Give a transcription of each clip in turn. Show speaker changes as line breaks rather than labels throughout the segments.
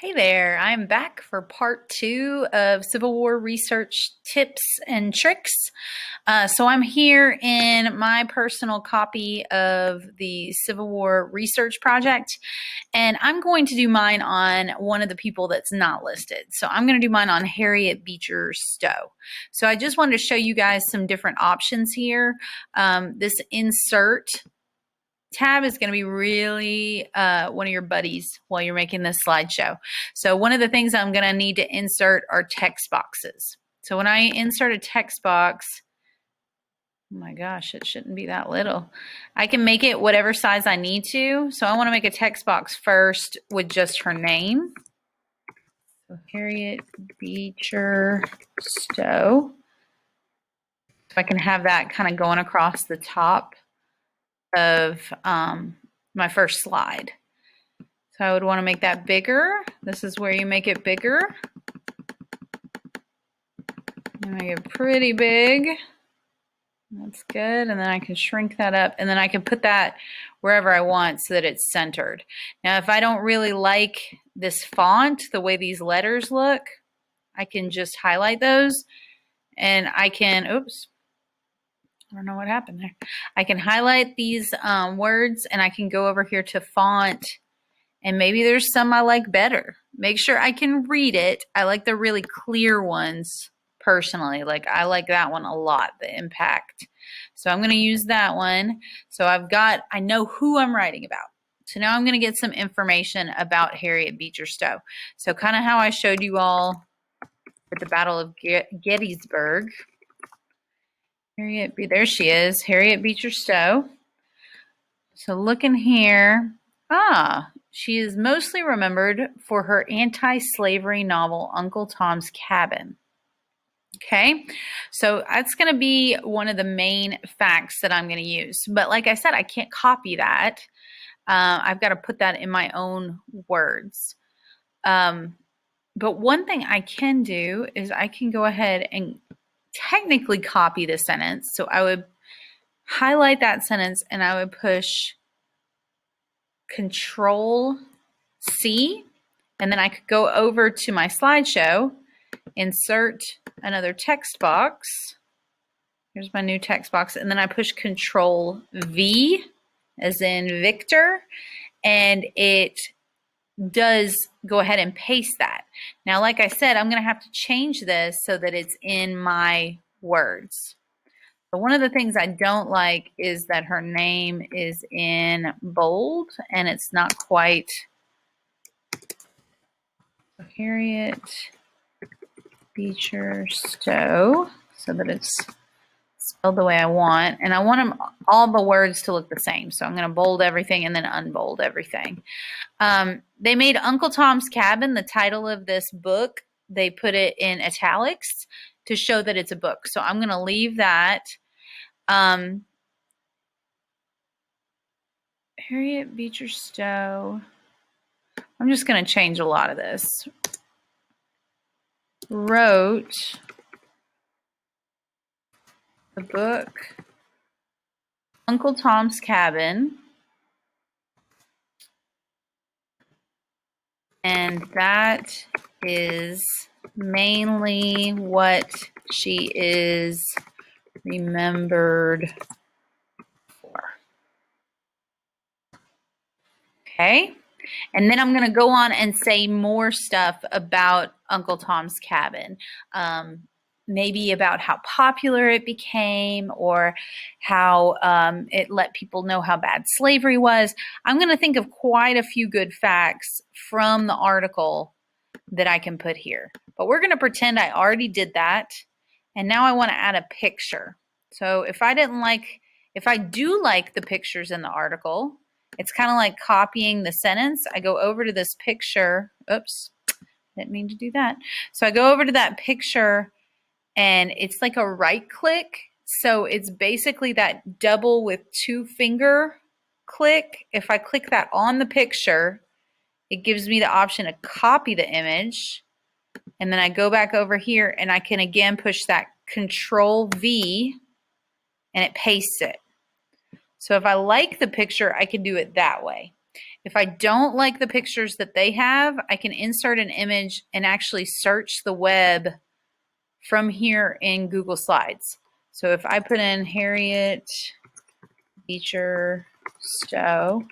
Hey there, I'm back for part two of Civil War research tips and tricks. So I'm here in my personal copy of the Civil War research project, and I'm going to do mine on one of the people that's not listed. So I'm going to do mine on Harriet Beecher Stowe. So I just wanted to show you guys some different options here. This insert tab is going to be really one of your buddies while you're making this slideshow. So one of the things I'm going to need to insert are text boxes. So when I insert a text box, oh my gosh, it shouldn't be that little. I can make it whatever size I need to. So I want to make a text box first with just her name. So Harriet Beecher Stowe. So I can have that kind of going across the top of my first slide. So I would want to make that bigger. This is where you make it bigger. Make it pretty big. That's good. And then I can shrink that up, and then I can put that wherever I want so that it's centered. Now, if I don't really like this font, the way these letters look, I can just highlight those, and I can, oops, I don't know what happened there. I can highlight these words, and I can go over here to font, and maybe there's some I like better. Make sure I can read it. I like the really clear ones personally. Like I like that one a lot, the impact. So I'm going to use that one. So I know who I'm writing about. So now I'm going to get some information about Harriet Beecher Stowe. So kind of how I showed you all at the Battle of Gettysburg. There she is, Harriet Beecher Stowe. So looking here, she is mostly remembered for her anti-slavery novel, Uncle Tom's Cabin. Okay, so that's going to be one of the main facts that I'm going to use. But like I said, I can't copy that. I've got to put that in my own words. But one thing I can do is I can go ahead and technically copy the sentence. So I would highlight that sentence and I would push Control C, and then I could go over to my slideshow, insert another text box. Here's my new text box, and then I push Control V as in Victor, and it does go ahead and paste that. Now, like I said, I'm going to have to change this so that it's in my words. But one of the things I don't like is that her name is in bold and it's not quite Harriet Beecher Stowe, so that it's spelled the way I want. And I want all the words to look the same. So I'm going to bold everything and then unbold everything. They made Uncle Tom's Cabin the title of this book. They put it in italics to show that it's a book. So I'm going to leave that. Harriet Beecher Stowe. I'm just going to change a lot of this. Wrote the book Uncle Tom's Cabin, and that is mainly what she is remembered for. Okay, and then I'm going to go on and say more stuff about Uncle Tom's Cabin. Maybe about how popular it became, or how it let people know how bad slavery was. I'm going to think of quite a few good facts from the article that I can put here. But we're going to pretend I already did that. And now I want to add a picture. So if I do like the pictures in the article, it's kind of like copying the sentence. I go over to this picture. Oops, didn't mean to do that. So I go over to that picture, and it's like a right click. So it's basically that double with two finger click. If I click that on the picture, it gives me the option to copy the image. And then I go back over here and I can again push that Control V and it pastes it. So if I like the picture, I can do it that way. If I don't like the pictures that they have, I can insert an image and actually search the web from here in Google Slides. So if I put in Harriet Beecher Stowe,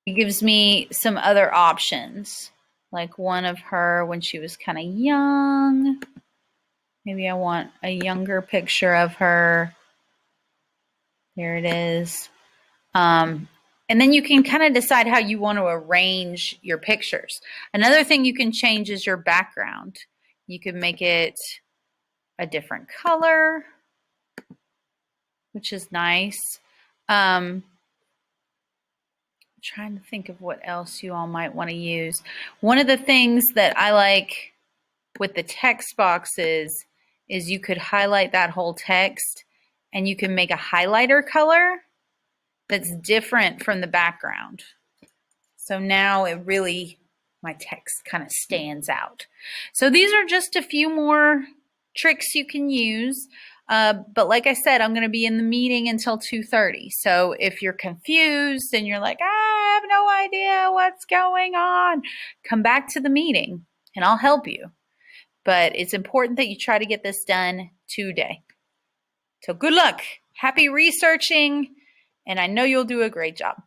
it gives me some other options, like one of her when she was kind of young. Maybe I want a younger picture of her. There it is. And then you can kind of decide how you want to arrange your pictures. Another thing you can change is your background. You can make it a different color, which is nice. Trying to think of what else you all might want to use. One of the things that I like with the text boxes is you could highlight that whole text and you can make a highlighter color that's different from the background. So now it really, my text kind of stands out. So these are just a few more tricks you can use. But like I said, I'm going to be in the meeting until 2:30. So if you're confused and you're like, I have no idea what's going on, come back to the meeting and I'll help you. But it's important that you try to get this done today. So good luck. Happy researching. And I know you'll do a great job.